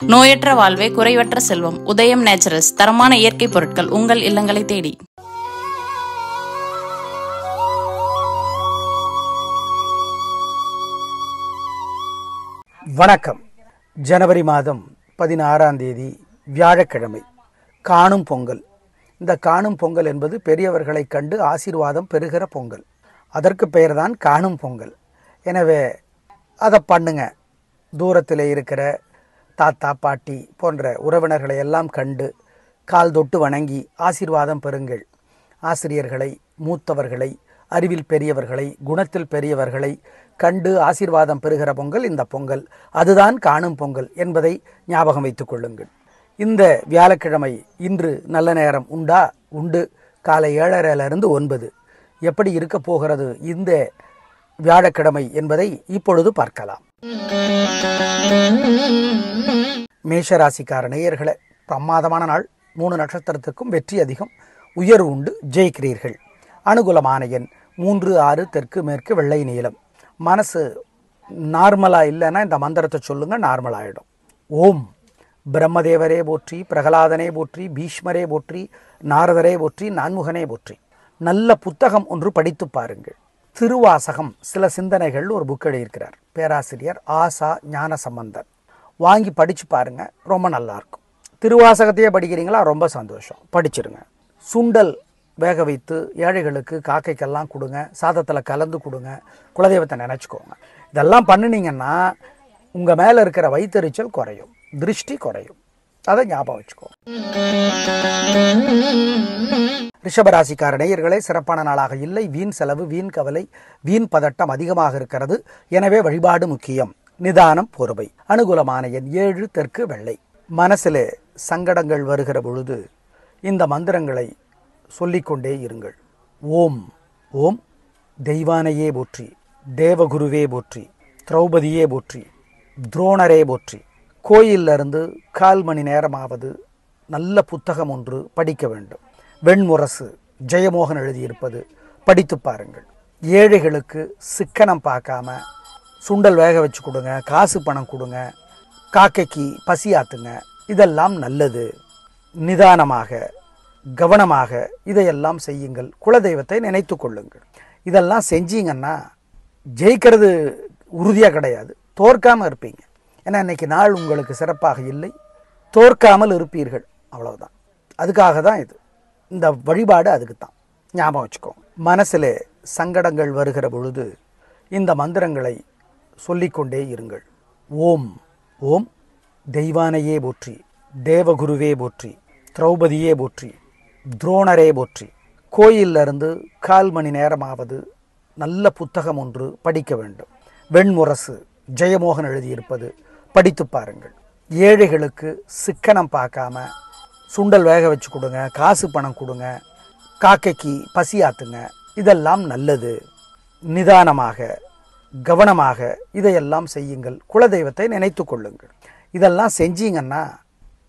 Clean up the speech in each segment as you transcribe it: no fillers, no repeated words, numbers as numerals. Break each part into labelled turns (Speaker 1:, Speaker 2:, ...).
Speaker 1: நோயற்ற வாழ்வே குறைவற்ற செல்வம். உதயம் நேச்சுரல்ஸ் தரமான இயற்கை பொருட்கள் உங்கள் இல்லங்களை தேடி.
Speaker 2: வணக்கம். ஜனவரி மாதம் 16ஆம் தேதி வியாழக்கிழமை. காணும் பொங்கல். இந்த காணும் பொங்கல் என்பது பெரியவர்களை கண்டு ஆசீர்வாதம் பெறுகிற பொங்கல். அதற்கு பெயர்தான் காணும் பொங்கல். எனவே அதை பண்ணுங்க. தூரத்தில் இருக்கிற தாத்தா பாட்டி போன்ற உறவினர்களை எல்லாம் கண்டு கால் தொட்டு வணங்கி ஆசீர்வாதம் பெறுங்கள். ஆசிரியர்களை, மூத்தவர்களை, அறிவில் பெரியவர்களை, குணத்தில் பெரியவர்களை கண்டு ஆசீர்வாதம் பெறுகிற பொங்கல் இந்த பொங்கல். அதுதான் காணும் பொங்கல் என்பதை ஞாபகம் வைத்துக் கொள்ளுங்கள். இந்த வியாழக்கிழமை இன்று நல்ல நேரம் உண்டா? உண்டு. காலை 7:30 9. எப்படி இருக்க போகிறது இந்த வியாழக்கிழமை என்பதை இப்பொழுது பார்க்கலாம். மேஷராசிக்கார நேயர்களே, பிரமாதமான நாள். 3 நட்சத்திரத்துக்கும் வெற்றி அதிகம், உயர்வு உண்டு, ஜெயிக்கிறீர்கள். அனுகூலமான எண் 3, 6, தெற்கு மேற்கு, வெள்ளை நீலம். மனசு நார்மலாக இல்லைன்னா இந்த மந்திரத்தை சொல்லுங்கள், நார்மலாகிடும். ஓம் பிரம்மதேவரே போற்றி, பிரகலாதனே போற்றி, பீஷ்மரே போற்றி, நாரதரே போற்றி, நான்முகனே போற்றி. நல்ல புத்தகம் ஒன்று படித்து பாருங்கள். திருவாசகம் சில சிந்தனைகள் ஒரு புக் எழுதியிருக்கிறார் பேராசிரியர் ஆசா ஞான சம்பந்தன். வாங்கி படித்து பாருங்க, ரொம்ப நல்லாயிருக்கும். திருவாசகத்தையே படிக்கிறீங்களா? ரொம்ப சந்தோஷம், படிச்சிருங்க. சுண்டல் வேக வைத்து ஏழைகளுக்கு, காக்கைக்கெல்லாம் கொடுங்க. சாதத்தில் கலந்து கொடுங்க. குலதெய்வத்தை நினச்சிக்கோங்க. இதெல்லாம் பண்ணினீங்கன்னா உங்கள் மேலே இருக்கிற வயிற்றெரிச்சல் குறையும், திருஷ்டி குறையும். அதை ஞாபகம் வச்சுக்கோ. ரிஷபராசிக்கார நேயர்களே, சிறப்பான நாளாக இல்லை. வீண் செலவு, வீண் கவலை, வீண் பதட்டம் அதிகமாக இருக்கிறது. எனவே வழிபாடு முக்கியம், நிதானம் பொறுமை. அனுகூலமான எண் 7, தெற்கு வெள்ளை. மனசிலே சங்கடங்கள் வருகிற பொழுது இந்த மந்திரங்களை சொல்லிக்கொண்டே இருங்கள். ஓம் ஓம் தெய்வானையே போற்றி, தேவகுருவே போற்றி, திரௌபதியே போற்றி, துரோணரே போற்றி. கோயிலிருந்து 1/4 மணி நேரமாவது நல்ல புத்தகம் ஒன்று படிக்க வேண்டும். வெண்முரசு ஜெயமோகன் எழுதியிருப்பது படித்து பாருங்கள். ஏழைகளுக்கு சிக்கனம் பார்க்காம சுண்டல் வேக வச்சு கொடுங்க, காசு பணம் கொடுங்க, காக்கைக்கு பசியாத்துங்க. இதெல்லாம் நல்லது. நிதானமாக, கவனமாக இதையெல்லாம் செய்யுங்கள். குலதெய்வத்தை நினைத்து கொள்ளுங்கள். இதெல்லாம் செஞ்சீங்கன்னா ஜெயிக்கிறது உறுதியாக கிடையாது, தோற்காமல் இருப்பீங்க. ஏன்னா இன்றைக்கி நாள் உங்களுக்கு சிறப்பாக இல்லை, தோற்காமல் இருப்பீர்கள். அவ்வளவுதான். அதுக்காக தான் இது. இந்த வழிபாடு அதுக்கு தான், ஞாபகம் வச்சுக்கோங்க. மனசில் சங்கடங்கள் வருகிற பொழுது இந்த மந்திரங்களை சொல்லிக்கொண்டே இருங்கள். ஓம் ஓம் தெய்வானையே போற்றி, தேவகுருவே போற்றி, திரௌபதியே போற்றி, துரோணரே போற்றி. கோயிலிருந்து 1/4 மணி நேரமாவது நல்ல புத்தகம் ஒன்று படிக்க வேண்டும். வெண்முரசு ஜெயமோகன் எழுதியிருப்பது படித்து பாருங்கள். ஏழைகளுக்கு சிக்கனம் பார்க்காம சுண்டல் வேக வச்சு கொடுங்க, காசு பணம் கொடுங்க, காக்கைக்கு பசியாத்துங்க. இதெல்லாம் நல்லது. நிதானமாக, கவனமாக இதையெல்லாம் செய்யுங்கள். குலதெய்வத்தை நினைத்து கொள்ளுங்கள். இதெல்லாம் செஞ்சீங்கன்னா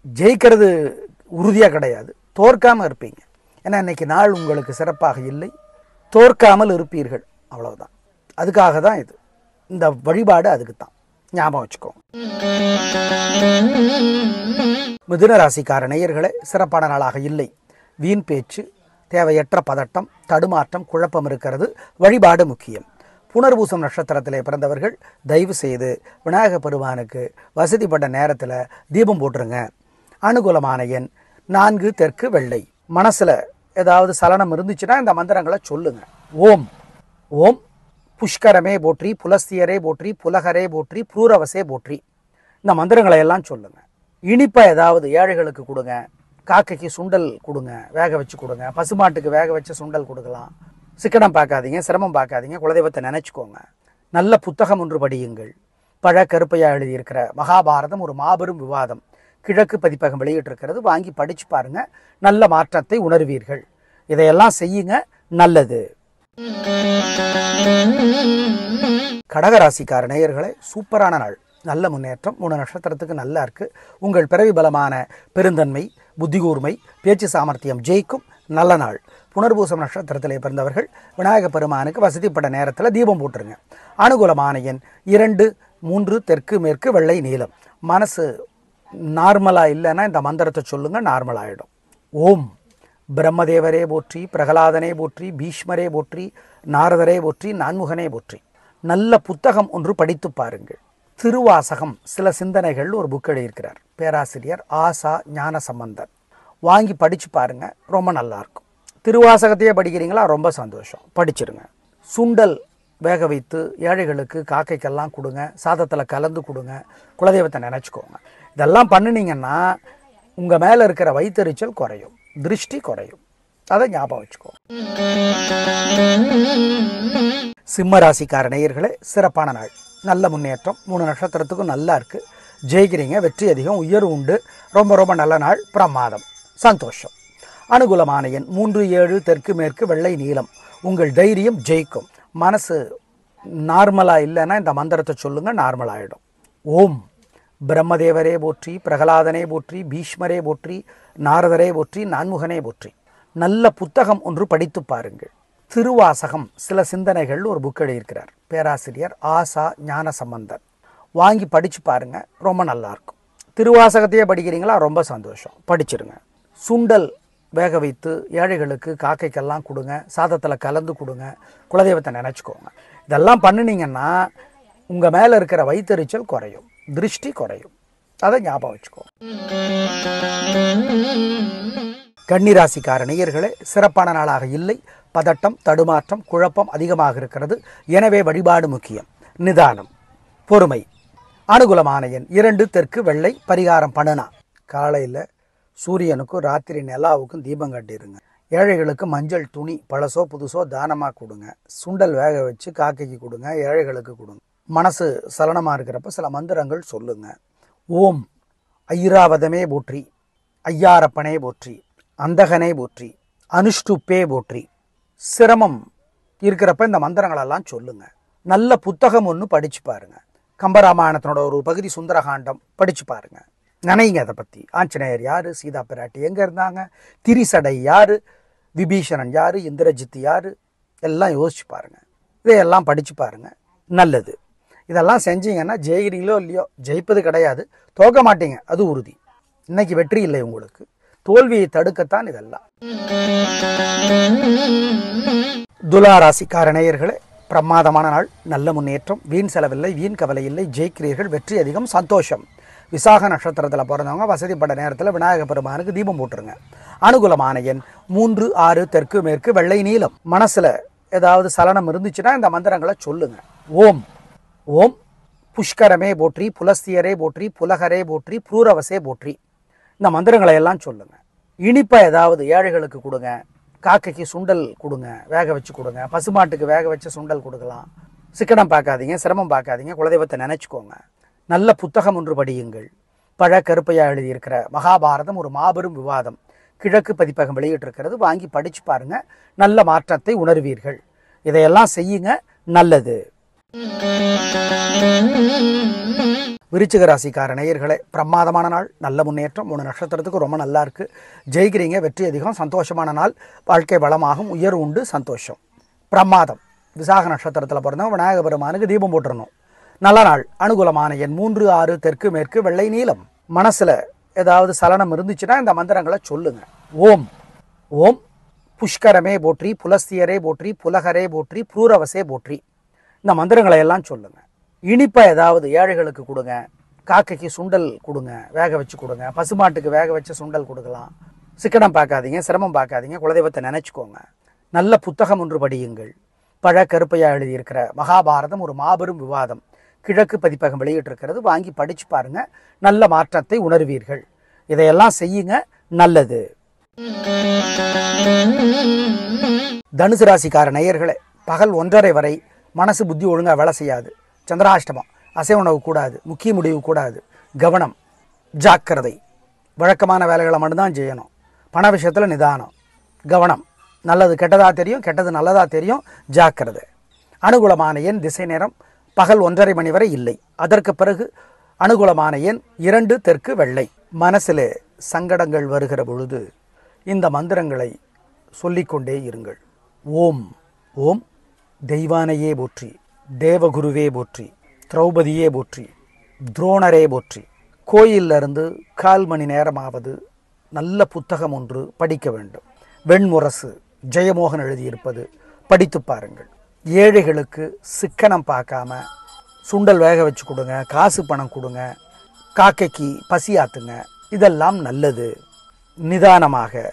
Speaker 2: ஜெயிக்கிறது உறுதியாக கிடையாது, தோற்காமல் இருப்பீங்க. ஏன்னா இன்றைக்கி நாள் உங்களுக்கு சிறப்பாக இல்லை, தோற்காமல் இருப்பீர்கள். அவ்வளவுதான். அதுக்காக தான் இது. இந்த வழிபாடு அதுக்கு தான், ஞாபகம் வச்சுக்கோங்க. மிதுன ராசிக்கார நேயர்களே, சிறப்பான நாளாக இல்லை. வீண் பேச்சு, தேவையற்ற பதட்டம், தடுமாற்றம், குழப்பம் இருக்கிறது. வழிபாடு முக்கியம். புனர்பூசம் நட்சத்திரத்திலே பிறந்தவர்கள் தயவு செய்து விநாயக பெருமானுக்கு வசதிப்பட்ட நேரத்தில் தீபம் போட்டுருங்க. அனுகூலமான எண் 4, தெற்கு வெள்ளை. மனசில் ஏதாவது சலனம் இருந்துச்சுன்னா இந்த மந்திரங்களை சொல்லுங்க. ஓம் ஓம் புஷ்கரமே போற்றி, புலஸ்தியரே போற்றி, புலகரே போற்றி, பூரவசே போற்றி. இந்த மந்திரங்களை எல்லாம் சொல்லுங்கள். இனிப்பாக ஏதாவது ஏழைகளுக்கு கொடுங்க, காக்கைக்கு சுண்டல் கொடுங்க, வேக வச்சு கொடுங்க, பசுமாட்டுக்கு வேக வச்ச சுண்டல் கொடுக்கலாம். சிக்கனம் பார்க்காதீங்க, சிரமம் பார்க்காதீங்க, குலதெய்வத்தை நினச்சிக்கோங்க. நல்ல புத்தகம் ஒன்று படியுங்கள். பழ கருப்பையா எழுதியிருக்கிற மகாபாரதம் ஒரு மாபெரும் விவாதம் கிழக்கு பதிப்பகம் வெளியிட்டிருக்கிறது. வாங்கி படித்து பாருங்கள், நல்ல மாற்றத்தை உணர்வீர்கள். இதையெல்லாம் செய்யுங்க, நல்லது. கடகராசிக்கார நேயர்களே, சூப்பரான நாள். நல்ல முன்னேற்றம். 3 நட்சத்திரத்துக்கு நல்லா இருக்குது. உங்கள் பிறவி பலமான பெருந்தன்மை, புத்திகூர்மை, பேச்சு சாமர்த்தியம் ஜெயிக்கும். நல்ல நாள். புனர்பூசம் நட்சத்திரத்திலே பிறந்தவர்கள் விநாயக பெருமானுக்கு வசதிப்பட்ட நேரத்தில் தீபம் போட்டுருங்க. அனுகூலமான எண் 2, 3, தெற்கு மேற்கு, வெள்ளை நீலம். மனசு நார்மலாக இல்லைன்னா இந்த மந்திரத்தை சொல்லுங்கள், நார்மல் ஆகிடும். ஓம் பிரம்மதேவரே போற்றி, பிரகலாதனே போற்றி, பீஷ்மரே போற்றி, நாரதரே போற்றி, நான்முகனே போற்றி. நல்ல புத்தகம் ஒன்று படித்து பாருங்கள். திருவாசகம் சில சிந்தனைகள் ஒரு புக் எழுதியிருக்கிறார் பேராசிரியர் ஆசா ஞான சம்பந்தன். வாங்கி படித்து பாருங்கள், ரொம்ப நல்லாயிருக்கும். திருவாசகத்தையே படிக்கிறீங்களா, ரொம்ப சந்தோஷம், படிச்சிருங்க. சுண்டல் வேக வைத்து ஏழைகளுக்கு காக்கைக்கெல்லாம் கொடுங்க, சாதத்தில் கலந்து கொடுங்க, குலதெய்வத்தை நினச்சிக்கோங்க. இதெல்லாம் பண்ணினீங்கன்னா உங்கள் மேலே இருக்கிற வயிற்றெரிச்சல் குறையும், திருஷ்டி குறையும். அதை ஞாபகம் வச்சுக்கோ. சிம்ம ராசிக்கார நேயர்களே, சிறப்பான நாள், நல்ல முன்னேற்றம். 3 நட்சத்திரத்துக்கும் நல்லா இருக்குது, ஜெயிக்கிறீங்க, வெற்றி அதிகம், உயர்வு உண்டு. ரொம்ப ரொம்ப நல்ல நாள், பிரமாதம், சந்தோஷம். அனுகூலமான எண் 3, 7, தெற்கு மேற்கு, வெள்ளை நீலம். உங்கள் தைரியம் ஜெயிக்கும். மனசு நார்மலாக இல்லைன்னா இந்த மந்திரத்தை சொல்லுங்கள், நார்மல் ஆகிடும். ஓம் பிரம்மதேவரே போற்றி, பிரகலாதனே போற்றி, பீஷ்மரே போற்றி, நாரதரே போற்றி, நான்முகனே போற்றி. நல்ல புத்தகம் ஒன்று படித்து பாருங்கள். திருவாசகம் சில சிந்தனைகள் ஒரு புக் எழுதியிருக்கிறார் பேராசிரியர் ஆசா ஞான சம்பந்தன். வாங்கி படித்து பாருங்கள், ரொம்ப நல்லாயிருக்கும். திருவாசகத்தையே படிக்கிறீங்களா, ரொம்ப சந்தோஷம், படிச்சிருங்க. சுண்டல் வேக வைத்து ஏழைகளுக்கு காக்கைக்கெல்லாம் கொடுங்க, சாதத்தில் கலந்து கொடுங்க, குலதெய்வத்தை நினச்சிக்கோங்க. இதெல்லாம் பண்ணினீங்கன்னா உங்கள் மேலே இருக்கிற வயிற்றெரிச்சல் குறையும், திருஷ்டி குறையும். அதை ஞாபகம் வச்சுக்கோ. கன்னிராசிக்கார நேயர்களே, சிறப்பான நாளாக இல்லை. பதட்டம், தடுமாற்றம், குழப்பம் அதிகமாக இருக்கிறது. எனவே வழிபாடு முக்கியம். நிதானம், பொறுமை. அனுகூலமான எண் 2, தெற்கு வெள்ளை. பரிகாரம் பண்ணுனா காலையில் சூரியனுக்கும் ராத்திரி நிலாவுக்கும் தீபம் கட்டிடுங்க. ஏழைகளுக்கு மஞ்சள் துணி பழசோ புதுசோ தானமாக கொடுங்க. சுண்டல் வேக வச்சு காக்கைக்கு கொடுங்க, ஏழைகளுக்கு கொடுங்க. மனசு சலனமாக இருக்கிறப்ப சில மந்திரங்கள் சொல்லுங்க. ஓம் ஐராவதமே போற்றி, ஐயாரப்பனே போற்றி, அந்தகனே போற்றி, அனுஷ்டுப்பே போற்றி. சிரமம் இருக்கிறப்ப இந்த மந்திரங்களெல்லாம் சொல்லுங்க. நல்ல புத்தகம் ஒன்று படித்து பாருங்க. கம்பராமாயணத்தினோட ஒரு பகுதி சுந்தரகாண்டம் படித்து பாருங்க. நினைங்க அதை பற்றி. ஆஞ்சநேயர் யார், சீதா பிராட்டி எங்கே இருந்தாங்க, திரிசடை யார், விபீஷணன் யார், இந்திரஜித் யார், எல்லாம் யோசிச்சு பாருங்கள். இதையெல்லாம் படித்து பாருங்கள், நல்லது. இதெல்லாம் செஞ்சீங்கன்னா ஜெயிக்கிறீங்களோ இல்லையோ, ஜெயிப்பது கிடையாது, தோக்க மாட்டீங்க, அது உறுதி. இன்னைக்கு வெற்றி இல்லை உங்களுக்கு, தோல்வியை தடுக்கத்தான் இதெல்லாம். துலா ராசிக்கார நேயர்களே, பிரமாதமான நாள், நல்ல முன்னேற்றம். வீண் செலவில்லை, வீண் கவலை இல்லை, ஜெயிக்கிறீர்கள், வெற்றி அதிகம், சந்தோஷம். விசாக நட்சத்திரத்தில் பிறந்தவங்க வசதிப்பட்ட நேரத்தில் விநாயக பெருமானுக்கு தீபம் போட்டுருங்க. அனுகூலமான எண் 3, 6, தெற்கு மேற்கு, வெள்ளை நீலம். மனசில் ஏதாவது சலனம் இருந்துச்சுன்னா இந்த மந்திரங்களை சொல்லுங்க. ஓம் ஓம் புஷ்கரமே போற்றி, புலஸ்தியரே போற்றி, புலகரே போற்றி, பூரவசே போற்றி. இந்த மந்திரங்களை எல்லாம் சொல்லுங்க. இனிப்பை ஏதாவது ஏழைகளுக்கு கொடுங்க, காக்கைக்கு சுண்டல் கொடுங்க, வேக வச்சு கொடுங்க, பசுமாட்டுக்கு வேக வச்சு சுண்டல் கொடுக்கலாம். சிக்கனம் பார்க்காதீங்க, சிரமம் பார்க்காதீங்க, குலதெய்வத்தை நினச்சிக்கோங்க. நல்ல புத்தகம் ஒன்று படியுங்கள். பழ கருப்பையா எழுதியிருக்கிற மகாபாரதம் ஒரு மாபெரும் விவாதம், கிழக்கு பதிப்பகம் வெளியிட்டிருக்கிறது. வாங்கி படித்து பாருங்க, நல்ல மாற்றத்தை உணர்வீர்கள். இதையெல்லாம் செய்யுங்க, நல்லது. விருச்சிக ராசிக்கார நேயர்களே, பிரமாதமான நாள், நல்ல முன்னேற்றம். 3 நட்சத்திரத்துக்கு ரொம்ப நல்லா இருக்கு, ஜெயிக்கிறீங்க, வெற்றி அதிகம், சந்தோஷமான நாள். வாழ்க்கை வளமாகும், உயர்வு உண்டு, சந்தோஷம், பிரமாதம். விசாக நட்சத்திரத்தில் பிறந்தவங்க விநாயக பெருமானுக்கு தீபம் போட்டுறணும். நல்ல நாள். அனுகூலமான எண் 3, 6, தெற்கு மேற்கு, வெள்ளை நீலம். மனசில் ஏதாவது சலனம் இருந்துச்சுன்னா இந்த மந்திரங்களை சொல்லுங்க. ஓம் ஓம் புஷ்கரமே போற்றி, புலஸ்தியரே போற்றி, புலகரே போற்றி, பூரவசே போற்றி. இந்த மந்திரங்களை எல்லாம் சொல்லுங்க. இனிப்பை ஏதாவது ஏழைகளுக்கு கொடுங்க, காக்கைக்கு சுண்டல் கொடுங்க, வேக வச்சு கொடுங்க, பசுமாட்டுக்கு வேக வச்ச சுண்டல் கொடுக்கலாம். சிக்கனம் பார்க்காதீங்க, சிரமம் பார்க்காதீங்க, குலதெய்வத்தை நினச்சிக்கோங்க. நல்ல புத்தகம் ஒன்று படியுங்கள். பழ கருப்பையா எழுதியிருக்கிற மகாபாரதம் ஒரு மாபெரும் விவாதம், கிழக்கு பதிப்பகம் வெளியிட்டிருக்கிறது. வாங்கி படித்து பாருங்க, நல்ல மாற்றத்தை உணர்வீர்கள். இதையெல்லாம் செய்யுங்க, நல்லது. தனுசு ராசிக்கார நேயர்களே, பகல் 1:30 வரை மனசு புத்தி ஒழுங்காக வேலை செய்யாது. சந்திராஷ்டமம், அசைவ உணவு கூடாது, முக்கிய முடிவு கூடாது, கவனம், ஜாக்கிரதை. வழக்கமான வேலைகளை மட்டும்தான் செய்யணும். பண விஷயத்தில் நிதானம், கவனம். நல்லது கெட்டதாக தெரியும், கெட்டது நல்லதாக தெரியும், ஜாக்கிரதை. அனுகூலமான எண் திசை நேரம் பகல் 1:30 மணி வரை இல்லை. அதற்கு பிறகு அனுகூலமான எண் 2, தெற்கு வெள்ளை. மனசில் சங்கடங்கள் வருகிற பொழுது இந்த மந்திரங்களை சொல்லிக்கொண்டே இருங்கள். ஓம் ஓம் தெய்வானையே போற்றி, தேவகுருவே போற்றி, திரௌபதியே போற்றி, துரோணரே போற்றி, கோயிலிருந்து 1/4 மணி நேரமாவது நல்ல புத்தகம் ஒன்று படிக்க வேண்டும். வெண்முரசு ஜெயமோகன் எழுதியிருப்பது படித்து பாருங்கள். ஏழைகளுக்கு சிக்கனம் பார்க்காம சுண்டல் வேக வச்சு கொடுங்க, காசு பணம் கொடுங்க, காக்கைக்கு பசி ஆத்துங்க. இதெல்லாம் நல்லது. நிதானமாக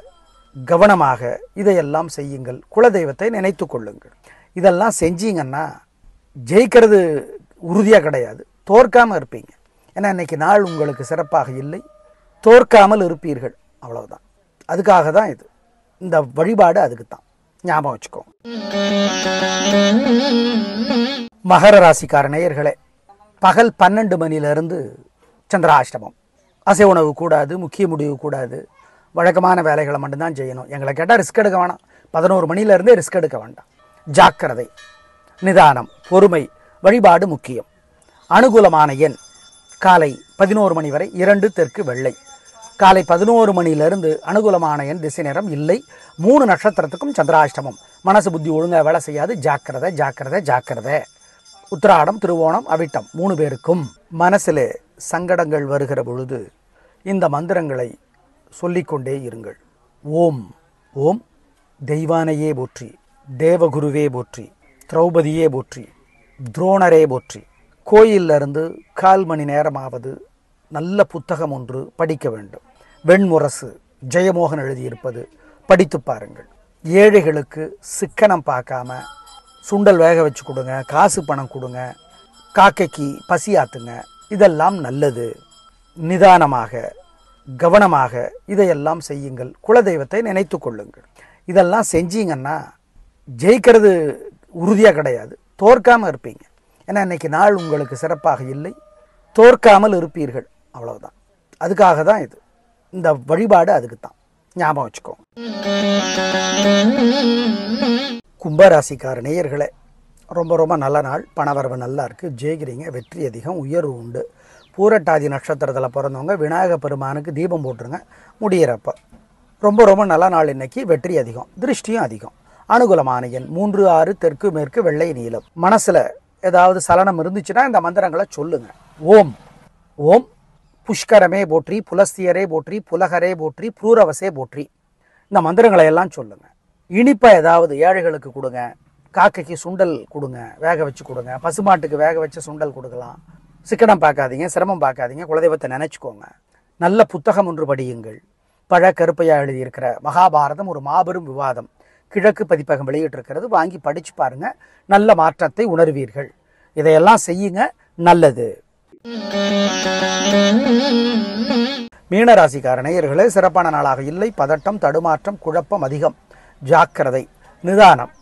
Speaker 2: கவனமாக இதையெல்லாம் செய்யுங்கள். குலதெய்வத்தை நினைத்து கொள்ளுங்கள். இதெல்லாம் செஞ்சீங்கன்னா ஜெயிக்கிறது உறுதியாக கிடையாது, தோற்காமல் இருப்பீங்க. ஏன்னா இன்றைக்கி நாள் உங்களுக்கு சிறப்பாக இல்லை, தோற்காமல் இருப்பீர்கள். அவ்வளவுதான். அதுக்காக தான் இது. இந்த வழிபாடு அதுக்கு தான். ஞாபகம் வச்சுக்கோங்க. மகர ராசிக்கார நேயர்களே, பகல் 12 மணியிலிருந்து சந்திராஷ்டமம். அசை உணவு கூடாது, முக்கிய முடிவு கூடாது, வழக்கமான வேலைகளை மட்டும்தான் செய்யணும். எங்களை கேட்டால் ரிஸ்க் எடுக்க வேணாம். 11 மணியிலேருந்தே ரிஸ்க் எடுக்க வேண்டாம். ஜாக்கிரதை, நிதானம், பொறுமை. வழிபாடு முக்கியம். அனுகூலமான எண் காலை 11 மணி வரை 2 தெற்கு வெள்ளை. காலை 11 மணியிலிருந்து அனுகூலமான எண் திசை நேரம் இல்லை. 3 நட்சத்திரத்துக்கும் சந்திராஷ்டமம். மனசு புத்தி ஒழுங்காக வேலை செய்யாது. ஜாக்கிரதை ஜாக்கிரதை ஜாக்கிரதை. உத்திராடம், திருவோணம், அவிட்டம் 3 பேருக்கும் மனசிலே சங்கடங்கள் வருகிற பொழுது இந்த மந்திரங்களை சொல்லிக்கொண்டே இருங்கள். ஓம் ஓம் தெய்வானையே போற்றி, தேவகுருவே போற்றி, திரௌபதியே போற்றி, துரோணரே போற்றி. கோயிலிருந்து 1/4 மணி நேரமாவது நல்ல புத்தகம் ஒன்று படிக்க வேண்டும். வெண்முரசு ஜெயமோகன் எழுதியிருப்பது படித்து பாருங்கள். ஏழைகளுக்கு சிக்கனம் பார்க்காம சுண்டல் வேக வச்சு கொடுங்க, காசு பணம் கொடுங்க, காக்கைக்கு பசி ஆத்துங்க. இதெல்லாம் நல்லது. நிதானமாக கவனமாக இதையெல்லாம் செய்யுங்கள். குலதெய்வத்தை நினைத்து கொள்ளுங்கள். இதெல்லாம் செஞ்சீங்கன்னா ஜெயிக்கிறது உறுதியாக கிடையாது, தோற்காமல் இருப்பீங்க. ஏன்னா இன்றைக்கி நாள் உங்களுக்கு சிறப்பாக இல்லை, தோற்காமல் இருப்பீர்கள். அவ்வளவுதான். அதுக்காக தான் இது. இந்த வழிபாடு அதுக்கு தான். ஞாபகம் வச்சுக்கோங்க. கும்பராசிக்கார நேயர்களே, ரொம்ப ரொம்ப நல்ல நாள். பணவரவு நல்லா இருக்குது, ஜெயிக்கிறீங்க, வெற்றி அதிகம், உயர்வு உண்டு. பூரட்டாதி நட்சத்திரத்தில் பிறந்தவங்க விநாயக பெருமானுக்கு தீபம் போட்டுருங்க முடியிறப்ப. ரொம்ப ரொம்ப நல்ல நாள் இன்னைக்கு. வெற்றி அதிகம், திருஷ்டியும் அதிகம். அனுகூலமான எண் 3, 6 தெற்கு மேற்கு வெள்ளை நீலம். மனசில் ஏதாவது சலனம் இருந்துச்சுன்னா இந்த மந்திரங்களை சொல்லுங்க. ஓம் ஓம் புஷ்கரமே போற்றி, புலஸ்தியரே போற்றி, புலகரே போற்றி, பூரவசே போற்றி. இந்த மந்திரங்களை எல்லாம் சொல்லுங்க. இனிப்பை ஏதாவது ஏழைகளுக்கு கொடுங்க, காக்கைக்கு சுண்டல் கொடுங்க, வேக வச்சு கொடுங்க, பசுமாட்டுக்கு வேக வச்ச சுண்டல் கொடுக்கலாம். சிக்கனம் பார்க்காதீங்க, சிரமம் பார்க்காதீங்க, குலதெய்வத்தை நினச்சிக்கோங்க. நல்ல புத்தகம் ஒன்று படியுங்கள். பழ கருப்பையா எழுதியிருக்கிற மகாபாரதம் ஒரு மாபெரும் விவாதம் கிழக்கு பதிப்பகம் வெளியிட்டிருக்கிறது. வாங்கி படிச்சு பாருங்க, நல்ல மாற்றத்தை உணர்வீர்கள். இதையெல்லாம் செய்யுங்க, நல்லது. மீனராசிக்கார நேயர்களே, சிறப்பான நாளாக இல்லை. பதட்டம், தடுமாற்றம், குழப்பம் அதிகம். ஜாக்கிரதை, நிதானம்,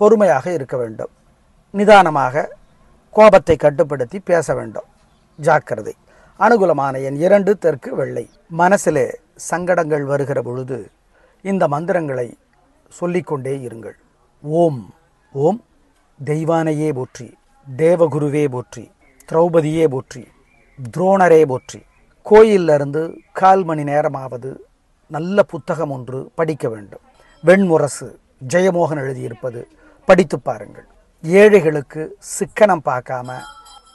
Speaker 2: பொறுமையாக இருக்க வேண்டும். நிதானமாக கோபத்தை கட்டுப்படுத்தி பேச வேண்டும். ஜாக்கிரதை. அனுகூலமான எண் 2 தெற்கு வெள்ளை. மனசிலே சங்கடங்கள் வருகிற பொழுது இந்த மந்திரங்களை சொல்லிக்கொண்டே இருங்கள். ஓம் ஓம் தெய்வானையே போற்றி, தேவகுருவே போற்றி, திரௌபதியே போற்றி, துரோணரே போற்றி. கோயிலிருந்து 1/4 மணி நேரமாவது நல்ல புத்தகம் ஒன்று படிக்க வேண்டும். வெண்முரசு ஜெயமோகன் எழுதியிருப்பது படித்து பாருங்கள். ஏழைகளுக்கு சிக்கனம் பார்க்காம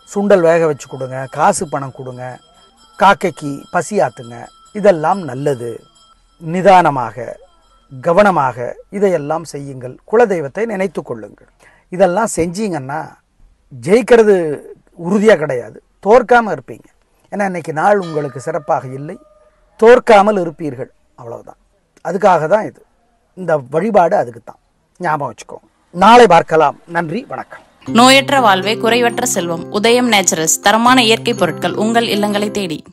Speaker 2: சுண்டல் வேக வச்சு கொடுங்க, காசு பணம் கொடுங்க, காக்கைக்கு பசி ஆத்துங்க. இதெல்லாம் நல்லது. நிதானமாக கவனமாக இதையெல்லாம் செய்யுங்கள். குலதெய்வத்தை நினைத்து கொள்ளுங்கள். இதெல்லாம் செஞ்சீங்கன்னா ஜெயிக்கிறது உறுதியாக கிடையாது, தோற்காமல் இருப்பீங்க. ஏன்னா இன்றைக்கி நாள் உங்களுக்கு சிறப்பாக இல்லை, தோற்காமல் இருப்பீர்கள். அவ்வளவுதான். அதுக்காக தான் இது. இந்த வழிபாடு அதுக்கு தான். ஞாபகம் வச்சுக்கோங்க. நாளை பார்க்கலாம். நன்றி, வணக்கம்.
Speaker 1: நோயற்ற வாழ்வே குறைவற்ற செல்வம். உதயம் நேச்சுரல்ஸ் தரமான இயற்கை பொருட்கள் உங்கள் இல்லங்களை தேடி.